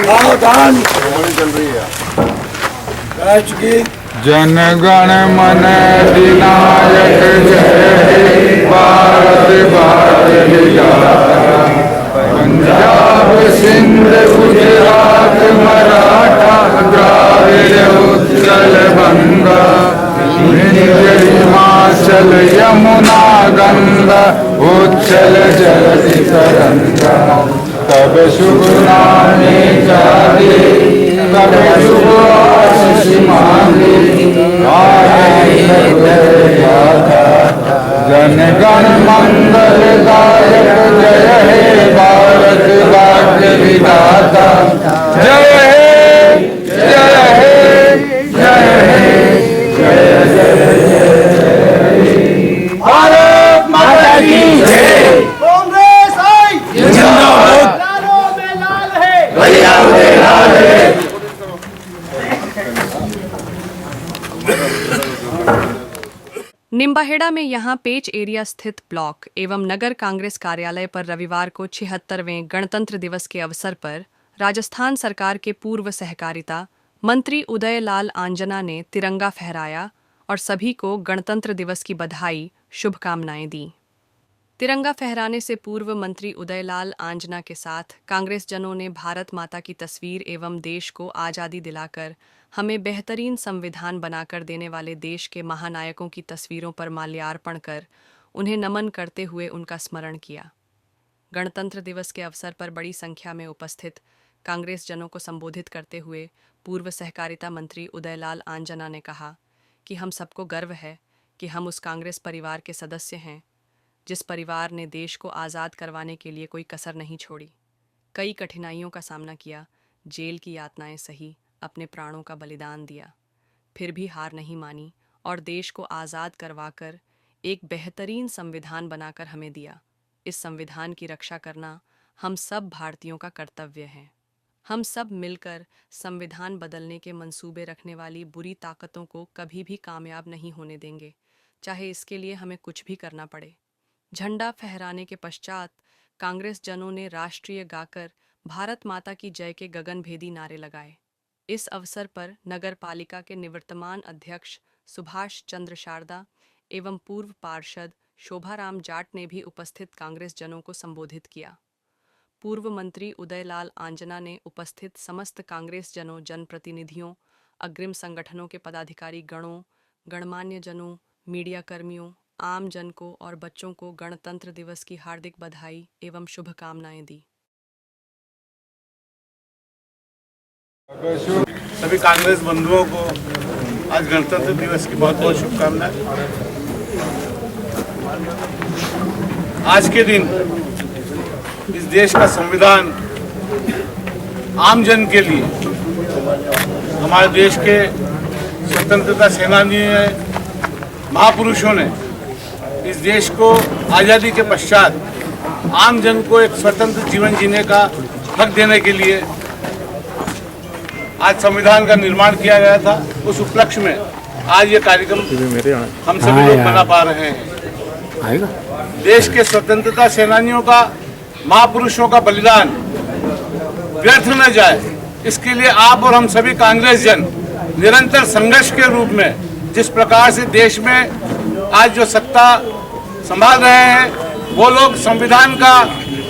सावधान चल रही है। जन गण मन अधिनायक जय भारत भाग्य विधाता पंजाब सिंध गुजरात मराठा द्राविड़ उत्कल बंगा हिमाचल यमुना गंगा उच्छल जलधि तरंगा तब शुभ नामे जागे तब शुभ आशीष मांगे जन गण मंगल दायक जय हे भारत भाग्य विधाता जय हे जय हे जय हे जय जय जय भारत माता की जय। कांग्रेस आई जिंदाबाद लालों में लाल है भैया में लाल है। निम्बाहेड़ा में यहां पेच एरिया स्थित ब्लॉक एवं नगर कांग्रेस कार्यालय पर रविवार को 76वें गणतंत्र दिवस के अवसर पर राजस्थान सरकार के पूर्व सहकारिता मंत्री उदय लाल आंजना ने तिरंगा फहराया और सभी को गणतंत्र दिवस की बधाई शुभकामनाएं दी। तिरंगा फहराने से पूर्व मंत्री उदय लाल आंजना के साथ कांग्रेस जनों ने भारत माता की तस्वीर एवं देश को आज़ादी दिलाकर हमें बेहतरीन संविधान बनाकर देने वाले देश के महानायकों की तस्वीरों पर माल्यार्पण कर उन्हें नमन करते हुए उनका स्मरण किया। गणतंत्र दिवस के अवसर पर बड़ी संख्या में उपस्थित कांग्रेस जनों को संबोधित करते हुए पूर्व सहकारिता मंत्री उदय लाल आंजना ने कहा कि हम सबको गर्व है कि हम उस कांग्रेस परिवार के सदस्य हैं जिस परिवार ने देश को आज़ाद करवाने के लिए कोई कसर नहीं छोड़ी, कई कठिनाइयों का सामना किया, जेल की यातनाएं सही, अपने प्राणों का बलिदान दिया, फिर भी हार नहीं मानी और देश को आज़ाद करवाकर एक बेहतरीन संविधान बनाकर हमें दिया। इस संविधान की रक्षा करना हम सब भारतीयों का कर्तव्य है। हम सब मिलकर संविधान बदलने के मंसूबे रखने वाली बुरी ताकतों को कभी भी कामयाब नहीं होने देंगे, चाहे इसके लिए हमें कुछ भी करना पड़े। झंडा फहराने के पश्चात कांग्रेस जनों ने राष्ट्रीय गाकर भारत माता की जय के गगनभेदी नारे लगाए। इस अवसर पर नगर पालिका के निवर्तमान अध्यक्ष सुभाष चंद्र शारदा एवं पूर्व पार्षद शोभाराम जाट ने भी उपस्थित कांग्रेस जनों को संबोधित किया। पूर्व मंत्री उदय लाल आंजना ने उपस्थित समस्त कांग्रेस जनों, जनप्रतिनिधियों, अग्रिम संगठनों के पदाधिकारी गणों, गणमान्य जनों, मीडिया कर्मियों, आम जन को और बच्चों को गणतंत्र दिवस की हार्दिक बधाई एवं शुभकामनाएं दी। सभी कांग्रेस बंधुओं को आज गणतंत्र दिवस की बहुत बहुत शुभकामनाएं। आज के दिन इस देश का संविधान आम जन के लिए, हमारे देश के स्वतंत्रता सेनानी महापुरुषों ने इस देश को आज़ादी के पश्चात आम जन को एक स्वतंत्र जीवन जीने का हक देने के लिए आज संविधान का निर्माण किया गया था। उस उपलक्ष्य में आज ये कार्यक्रम हम सभी लोग मना पा रहे हैं। देश के स्वतंत्रता सेनानियों का, महापुरुषों का बलिदान व्यर्थ न जाए, इसके लिए आप और हम सभी कांग्रेस जन निरंतर संघर्ष के रूप में जिस प्रकार से देश में आज जो सत्ता संभाल रहे हैं, वो लोग संविधान का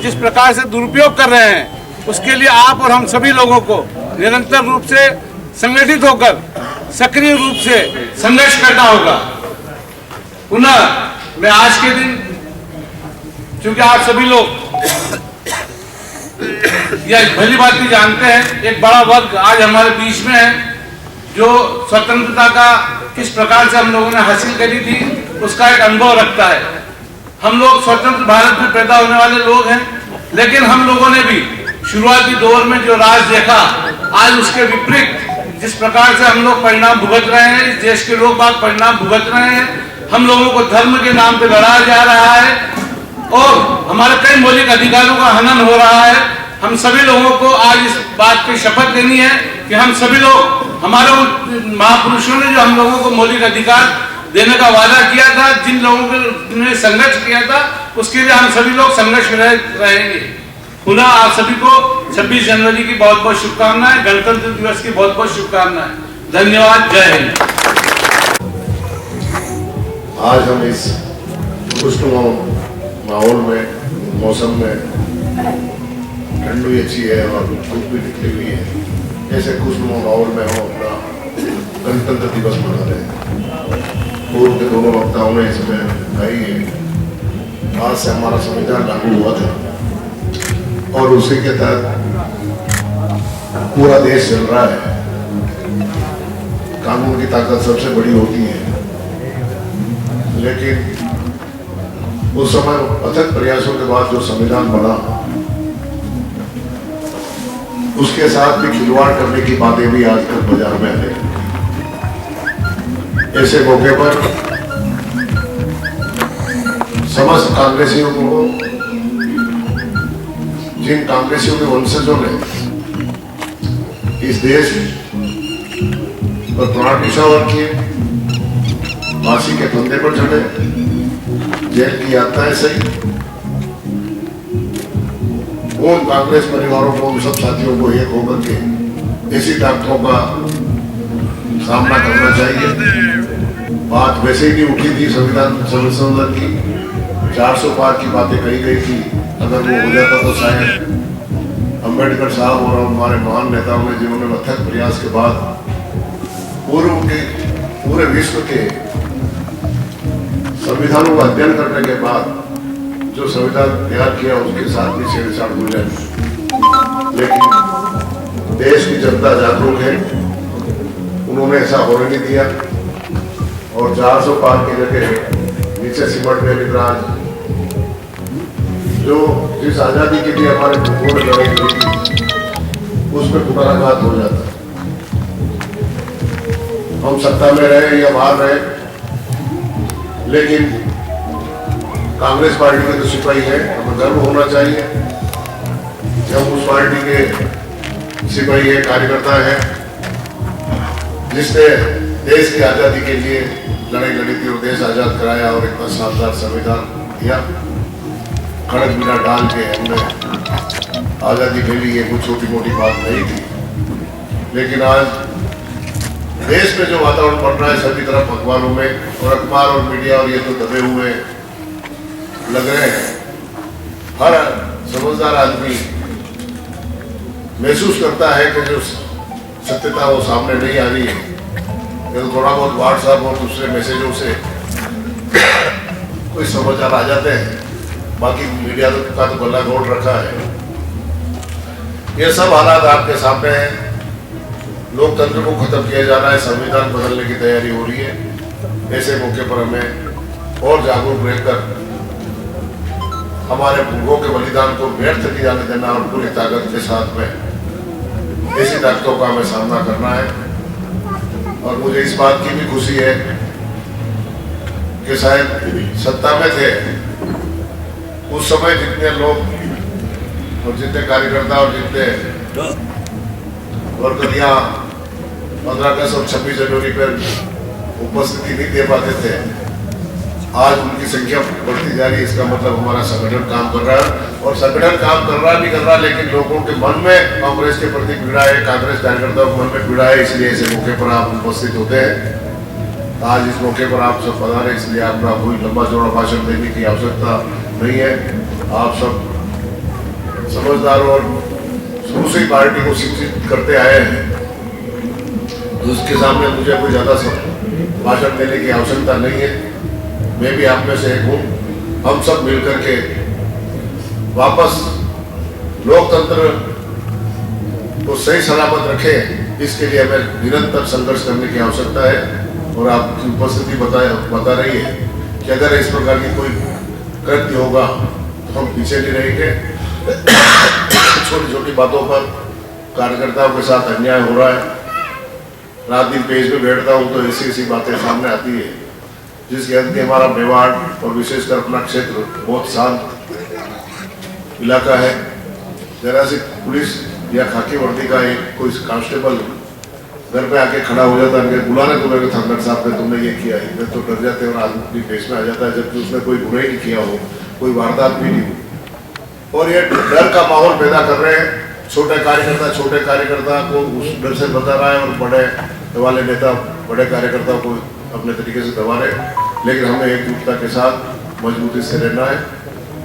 जिस प्रकार से दुरुपयोग कर रहे हैं, उसके लिए आप और हम सभी लोगों को निरंतर रूप से संगठित होकर सक्रिय रूप से संघर्ष करना होगा। पुनः मैं आज के दिन, क्योंकि आप सभी लोग यह भली भांति जानते हैं, एक बड़ा वर्ग आज हमारे बीच में है जो स्वतंत्रता का किस प्रकार से हम लोगों ने हासिल करी थी उसका एक अनुभव रखता है। हम लोग स्वतंत्र भारत में पैदा होने वाले लोग हैं, लेकिन हम लोगों ने भी शुरुआती दौर में जो राज देखा, आज उसके विपरीत जिस प्रकार से हम लोग परिणाम भुगत रहे हैं, इस देश के लोग बाग परिणाम भुगत रहे हैं। हम लोगों को धर्म के नाम पे लड़ाया जा रहा है और हमारे कई मौलिक अधिकारों का हनन हो रहा है। हम सभी लोगों को आज इस बात की शपथ लेनी है कि हम सभी लोग, हमारे महापुरुषों ने जो हम लोगों को मौलिक अधिकार देने का वादा किया था, जिन लोगों ने संघर्ष किया था, उसके लिए हम सभी लोग संघर्ष में रहेंगे। पुनः आप सभी को 26 जनवरी की बहुत बहुत शुभकामनाएं, गणतंत्र दिवस की बहुत बहुत शुभकामनाएं। धन्यवाद। जय हिंद। आज हम इस खुशनुमा माहौल में, मौसम में, ठंड भी अच्छी है और धूप भी निकली हुई है, ऐसे खुशनुमा माहौल में हम अपना गणतंत्र दिवस मना रहे हैं। पूर्व के दोनों वक्ताओं ने इसमें कही है, आज से हमारा संविधान लागू हुआ था और उसी के तहत पूरा देश चल रहा है। कानून की ताकत सबसे बड़ी होती है, लेकिन उस समय अथक प्रयासों के बाद जो संविधान बना, उसके साथ भी खिलवाड़ करने की बातें भी आजकल बाजार में आ रही। ऐसे मौके पर समस्त कांग्रेसियों को, जिन कांग्रेसियों के वंशजों ने इस देश पर प्राण न्यौछावर किए, फांसी के फंदे पर चढ़े, जेल की यात्राएं सही, उन कांग्रेस परिवारों को, उन सब साथियों को एक होकर के ऐसी ताकतों का सामना करना चाहिए। बात वैसे ही नहीं उठी थी संविधान संशोधन की, 400 पार की बातें कही गई थी। अगर वो हो जाता तो शायद अम्बेडकर साहब और हमारे महान नेताओं ने, जिन्होंने अथक प्रयास के बाद पूरे विश्व के संविधानों का अध्ययन करने के बाद जो संविधान तैयार किया, उसके साथ भी छेड़छाड़ हो जाए। लेकिन देश की जनता जागरूक है, उन्होंने ऐसा होने नहीं दिया और 400 पार की जगह नीचे सिमट में विराज, जो जिस आजादी के लिए हमारे पूर्ण लड़ाई हुई थी, उसमें कुटाराघात हो जाता। हम सत्ता में रहे या बाहर रहे, लेकिन कांग्रेस पार्टी के तो सिपाही है, हमें गर्व होना चाहिए कि हम उस पार्टी के सिपाही है, कार्यकर्ता है, जिसने देश की आजादी के लिए लड़ाई लड़ी थी और देश आजाद कराया और इतना शानदार संविधान दिया। खड़क बिना डाल के हमने आजादी ले ली, ये कुछ छोटी मोटी बात नहीं थी। लेकिन आज देश में जो वातावरण बन रहा है, सभी तरफ अखबारों में और अखबार और मीडिया और ये तो दबे हुए लग रहे हैं। हर समझदार आदमी महसूस करता है कि जो सत्यता वो सामने नहीं आ रही है। ये तो थोड़ा बहुत व्हाट्सएप और दूसरे मैसेजों से कोई समाचार आ जाते हैं, बाकी मीडिया का तो गला घोट रखा है। ये सब हालात आपके सामने हैं। लोकतंत्र को खत्म किया जा रहा है, संविधान बदलने की तैयारी हो रही है। ऐसे मौके पर हमें और जागरूक रहकर हमारे पूर्वों के बलिदान को व्यर्थ नहीं जाने देना और पूरी ताकत के साथ में ऐसी ताकतों का हमें सामना करना है। और मुझे इस बात की भी खुशी है कि शायद सत्ता में थे उस समय जितने लोग और जितने कार्यकर्ता और जितने वर्कर यहाँ 15 अगस्त और 26 जनवरी पर उपस्थिति नहीं दे पाते थे, आज उनकी संख्या बढ़ती जा रही है। इसका मतलब हमारा संगठन काम कर रहा है और संगठन काम कर रहा नहीं कर रहा, लेकिन लोगों के मन में कांग्रेस के प्रति पीड़ा है, कांग्रेस कार्यकर्ताओं के मन में पीड़ा है। इसलिए ऐसे मौके पर आप उपस्थित होते हैं। आज इस मौके पर आप सब बता रहे, इसलिए आपका कोई लंबा चौड़ा भाषण देने की आवश्यकता नहीं है। आप सब समझदार और शुरू से ही पार्टी को शिक्षित करते आए हैं, तो उसके सामने मुझे कोई ज्यादा भाषण देने की आवश्यकता नहीं है। मैं भी आप में से एक हूँ। हम सब मिलकर के वापस लोकतंत्र को सही सलामत रखें, इसके लिए हमें निरंतर संघर्ष करने की आवश्यकता है। और आपकी उपस्थिति बता रही है कि अगर इस प्रकार की कोई कृत्य होगा तो हम पीछे नहीं रहेंगे। छोटी छोटी बातों पर कार्यकर्ताओं के साथ अन्याय हो रहा है। रात दिन पेज में बैठता हूँ तो ऐसी ऐसी बातें सामने आती है, जिसके अंत हमारा मेवाड़ और विशेषकर अपना क्षेत्र बहुत शांत इलाका है। जरा सी पुलिस या खाकी वर्दी का एक कोई कांस्टेबल घर पे आके खड़ा हो जाता है, बुलाने को लगे थंगर साहब ने तुमने ये किया है, तो डर जाते हैं और आदमी पेश में आ जाता है, जबकि उसने कोई गुनाह नहीं किया हो, कोई वारदात भी नहीं हो। और ये डर का माहौल पैदा कर रहे हैं। छोटे कार्यकर्ता को उस डर से बता रहा है और बड़े वाले नेता बड़े कार्यकर्ताओं को अपने तरीके से दबा रहे। लेकिन हमें एकजुटता के साथ मजबूती से रहना है।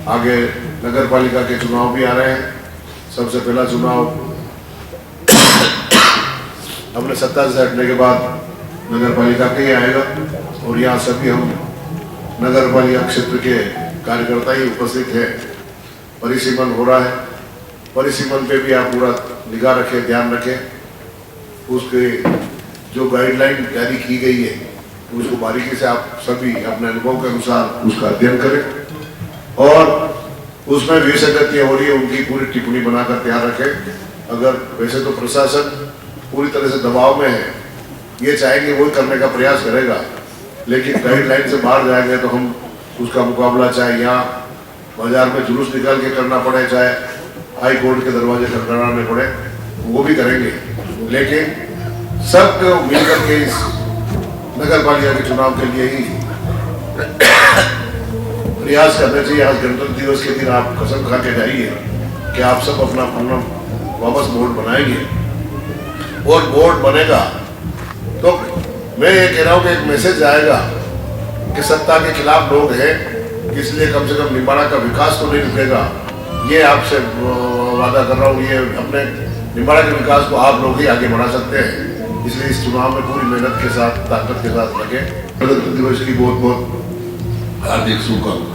आगे नगर पालिका के चुनाव भी आ रहे हैं। सबसे पहला चुनाव अपने सत्ता से हटने के बाद नगर पालिका का ही आएगा और यहाँ सभी हम नगर पालिका क्षेत्र के कार्यकर्ता ही उपस्थित है। परिसीमन हो रहा है, परिसीमन पे भी आप पूरा निगाह रखें, ध्यान रखें। उसके जो गाइडलाइन जारी की गई है उसको बारीकी से आप सभी अपने अनुभव के अनुसार उसका अध्ययन करें और उसमें विसंगतियां हो रही है उनकी पूरी टिप्पणी बनाकर तैयार रखें। अगर वैसे तो प्रशासन पूरी तरह से दबाव में है, ये चाहेंगे वही करने का प्रयास करेगा, लेकिन गाइडलाइन से बाहर जाएंगे तो हम उसका मुकाबला चाहे यहाँ बाजार में जुलूस निकाल के करना पड़े, चाहे हाई कोर्ट के दरवाजे खटखटाने पड़े, वो भी करेंगे। लेकिन सबको मिलकर के इस नगर पालिका के चुनाव के लिए ही प्रयास करना चाहिए। आज गणतंत्र दिवस के दिन आप कसम खा के जाइए कि आप सब अपना वापस बोर्ड बनाएंगे और बोर्ड बनेगा तो मैं ये कह रहा हूँ कि एक मैसेज आएगा कि सत्ता के खिलाफ लोग हैं, इसलिए कम से कम निम्बाड़ा का विकास तो नहीं रुकेगा। ये आपसे वादा कर रहा हूँ, ये अपने निम्बाड़ा के विकास को आप लोग ही आगे बढ़ा सकते हैं। इसलिए इस चुनाव में पूरी मेहनत के साथ, ताकत के साथ लगे। गणतंत्र दिवस की बहुत बहुत हार्दिक शुभकामनाएं।